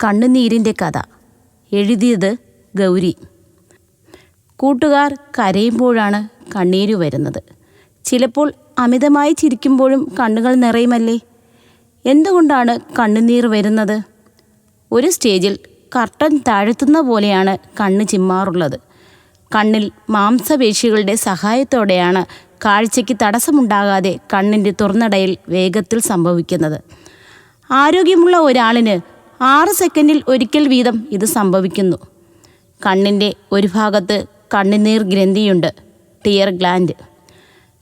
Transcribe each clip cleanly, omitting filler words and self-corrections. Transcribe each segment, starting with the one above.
കണ്ണുനീരിൻ്റെ കഥ. എഴുതിയത് ഗൗരി. കൂട്ടുകാർ കരയുമ്പോഴാണ് കണ്ണീര് വരുന്നത്. ചിലപ്പോൾ അമിതമായി ചിരിക്കുമ്പോഴും കണ്ണുകൾ നിറയുമല്ലേ? എന്തുകൊണ്ടാണ് കണ്ണുനീർ വരുന്നത്? ഒരു സ്റ്റേജിൽ കർട്ടൻ താഴ്ത്തുന്ന പോലെയാണ് കണ്ണ് ചിമ്മാറുള്ളത്. കണ്ണിൽ മാംസപേശികളുടെ സഹായത്തോടെയാണ് കാഴ്ചയ്ക്ക് തടസ്സമുണ്ടാകാതെ കണ്ണിൻ്റെ തുറന്നടയിൽ വേഗത്തിൽ സംഭവിക്കുന്നത്. ആരോഗ്യമുള്ള ഒരാളിന് 6 സെക്കൻഡിൽ ഒരിക്കൽ വീതം ഇത് സംഭവിക്കുന്നു. കണ്ണിൻ്റെ ഒരു ഭാഗത്ത് കണ്ണുനീർ ഗ്രന്ഥിയുണ്ട്, ടിയർ ഗ്ലാൻഡ്.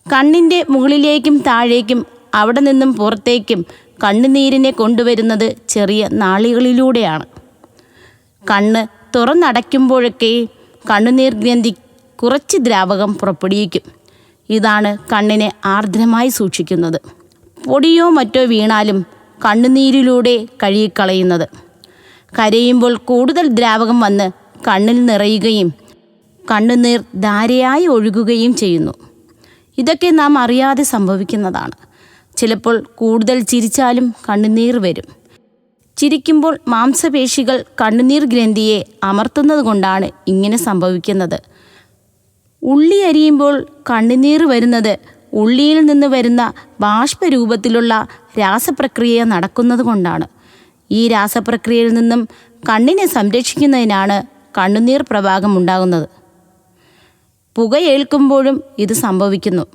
കണ്ണിൻ്റെ മുകളിലേക്കും താഴേക്കും അവിടെ നിന്നും പുറത്തേക്കും കണ്ണുനീരിനെ കൊണ്ടുവരുന്നത് ചെറിയ നാളികളിലൂടെയാണ്. കണ്ണ് തുറന്നടയ്ക്കുമ്പോഴൊക്കെ കണ്ണുനീർ ഗ്രന്ഥി കുറച്ച് ദ്രാവകം പുറപ്പെടുവിക്കും. ഇതാണ് കണ്ണിനെ ആർദ്രമായി സൂക്ഷിക്കുന്നത്. പൊടിയോ മറ്റോ വീണാലും കണ്ണുനീരിലൂടെ കഴുകിക്കളയുന്നത്. കരയുമ്പോൾ കൂടുതൽ ദ്രാവകം വന്ന് കണ്ണിൽ നിറയുകയും കണ്ണുനീർ ധാരയായി ഒഴുകുകയും ചെയ്യുന്നു. ഇതൊക്കെ നാം അറിയാതെ സംഭവിക്കുന്നതാണ്. ചിലപ്പോൾ കൂടുതൽ ചിരിച്ചാലും കണ്ണുനീർ വരും. ചിരിക്കുമ്പോൾ മാംസപേശികൾ കണ്ണുനീർ ഗ്രന്ഥിയെ അമർത്തുന്നത് കൊണ്ടാണ് ഇങ്ങനെ സംഭവിക്കുന്നത്. ഉള്ളി അരിയുമ്പോൾ കണ്ണുനീർ വരുന്നത് ഉള്ളിയിൽ നിന്ന് വരുന്ന ബാഷ്പരൂപത്തിലുള്ള രാസപ്രക്രിയ നടക്കുന്നത് കൊണ്ടാണ്. ഈ രാസപ്രക്രിയയിൽ നിന്നും കണ്ണിനെ സംരക്ഷിക്കുന്നതിനാണ് കണ്ണുനീർ പ്രവാഹം ഉണ്ടാകുന്നത്. പുകയേൽക്കുമ്പോഴും ഇത് സംഭവിക്കുന്നു.